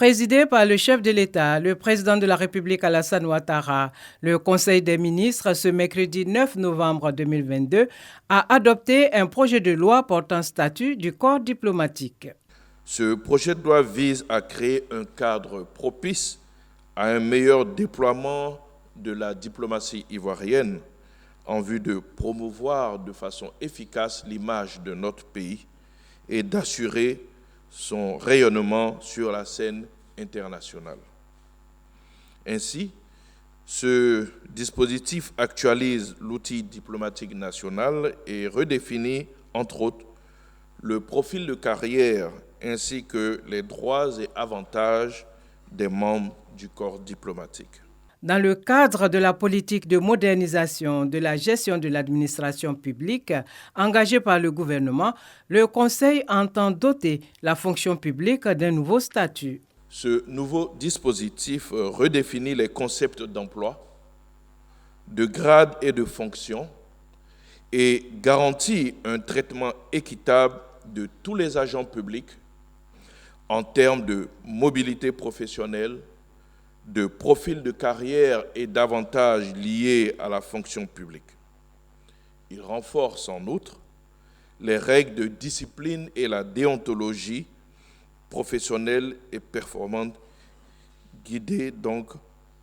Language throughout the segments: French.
Présidé par le chef de l'État, le président de la République Alassane Ouattara, le Conseil des ministres, ce mercredi 9 novembre 2022, a adopté un projet de loi portant statut du corps diplomatique. Ce projet de loi vise à créer un cadre propice à un meilleur déploiement de la diplomatie ivoirienne en vue de promouvoir de façon efficace l'image de notre pays et d'assurer son rayonnement sur la scène internationale. Ainsi, ce dispositif actualise l'outil diplomatique national et redéfinit, entre autres, le profil de carrière ainsi que les droits et avantages des membres du corps diplomatique. Dans le cadre de la politique de modernisation de la gestion de l'administration publique engagée par le gouvernement, le Conseil entend doter la fonction publique d'un nouveau statut. Ce nouveau dispositif redéfinit les concepts d'emploi, de grade et de fonction et garantit un traitement équitable de tous les agents publics en termes de mobilité professionnelle, de profil de carrière et d'avantages liés à la fonction publique. Il renforce en outre les règles de discipline et la déontologie professionnelle et performante, guidées donc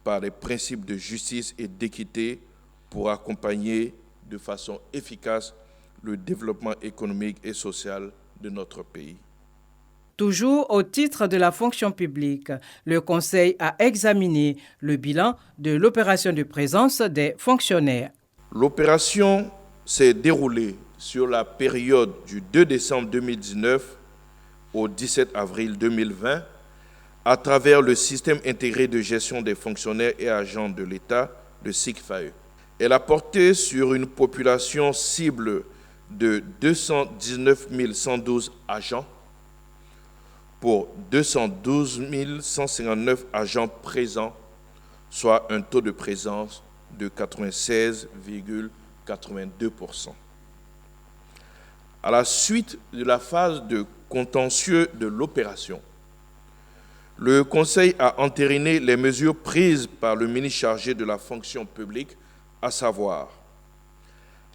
par les principes de justice et d'équité pour accompagner de façon efficace le développement économique et social de notre pays. Toujours au titre de la fonction publique, le Conseil a examiné le bilan de l'opération de présence des fonctionnaires. L'opération s'est déroulée sur la période du 2 décembre 2019 au 17 avril 2020 à travers le système intégré de gestion des fonctionnaires et agents de l'État, le SICFAE. Elle a porté sur une population cible de 219 112 agents pour 212 159 agents présents, soit un taux de présence de 96,82%. À la suite de la phase de contentieux de l'opération, le Conseil a entériné les mesures prises par le ministre chargé de la fonction publique, à savoir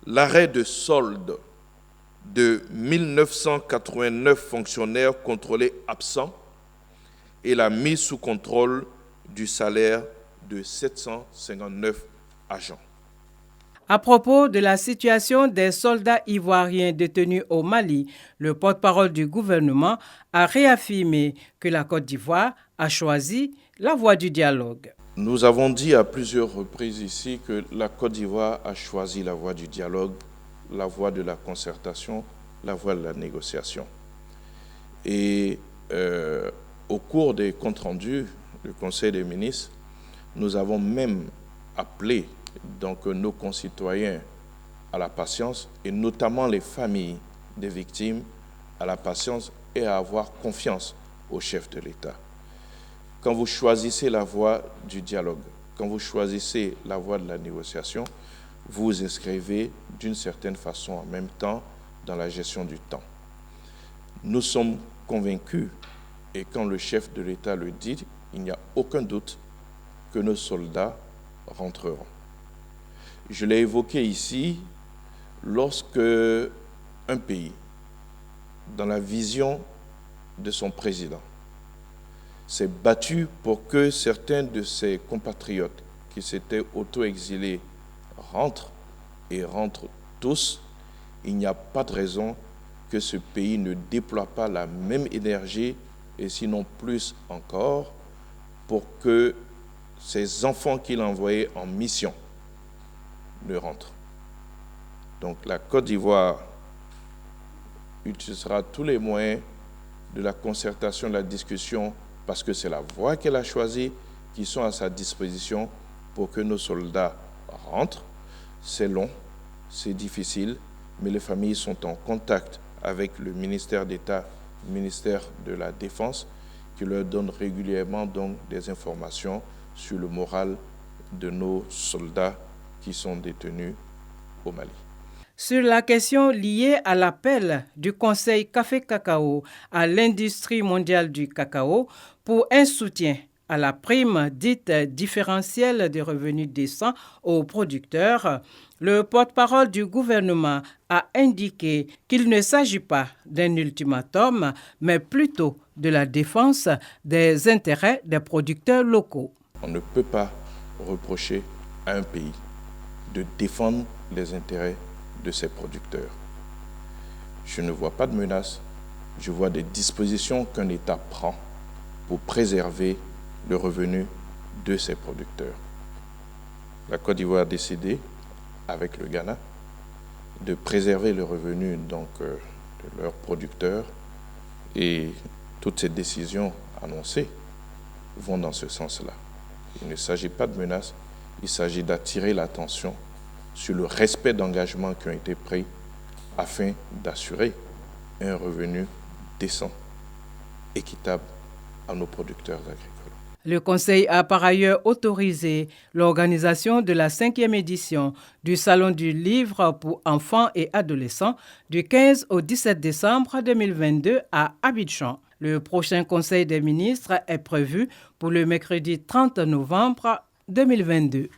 l'arrêt de solde de 1989 fonctionnaires contrôlés absents et la mise sous contrôle du salaire de 759 agents. À propos de la situation des soldats ivoiriens détenus au Mali, le porte-parole du gouvernement a réaffirmé que la Côte d'Ivoire a choisi la voie du dialogue. Nous avons dit à plusieurs reprises ici que la Côte d'Ivoire a choisi la voie du dialogue, la voie de la concertation, la voie de la négociation. Et au cours des comptes rendus du Conseil des ministres, nous avons même appelé donc nos concitoyens à la patience, et notamment les familles des victimes à la patience et à avoir confiance au chef de l'État. Quand vous choisissez la voie du dialogue, quand vous choisissez la voie de la négociation, vous vous inscrivez d'une certaine façon en même temps dans la gestion du temps. Nous sommes convaincus, et quand le chef de l'État le dit, il n'y a aucun doute que nos soldats rentreront. Je l'ai évoqué ici, lorsque un pays, dans la vision de son président, s'est battu pour que certains de ses compatriotes qui s'étaient auto-exilés rentrent et rentrent tous, il n'y a pas de raison que ce pays ne déploie pas la même énergie, et sinon plus encore, pour que ces enfants qu'il a envoyés en mission ne rentrent. Donc la Côte d'Ivoire utilisera tous les moyens de la concertation, de la discussion, parce que c'est la voie qu'elle a choisie, qui sont à sa disposition pour que nos soldats rentrent. C'est long, c'est difficile, mais les familles sont en contact avec le ministère d'État, le ministère de la Défense, qui leur donne régulièrement donc des informations sur le moral de nos soldats qui sont détenus au Mali. Sur la question liée à l'appel du Conseil Café-Cacao à l'industrie mondiale du cacao pour un soutien à la prime dite différentielle des revenus décents aux producteurs, le porte-parole du gouvernement a indiqué qu'il ne s'agit pas d'un ultimatum, mais plutôt de la défense des intérêts des producteurs locaux. On ne peut pas reprocher à un pays de défendre les intérêts de ses producteurs. Je ne vois pas de menace, je vois des dispositions qu'un État prend pour préserver le revenu de ses producteurs. La Côte d'Ivoire a décidé, avec le Ghana, de préserver le revenu de leurs producteurs et toutes ces décisions annoncées vont dans ce sens-là. Il ne s'agit pas de menace, il s'agit d'attirer l'attention sur le respect d'engagements qui ont été pris afin d'assurer un revenu décent, équitable à nos producteurs agricoles. Le Conseil a par ailleurs autorisé l'organisation de la 5e édition du Salon du Livre pour enfants et adolescents du 15 au 17 décembre 2022 à Abidjan. Le prochain Conseil des ministres est prévu pour le mercredi 30 novembre 2022.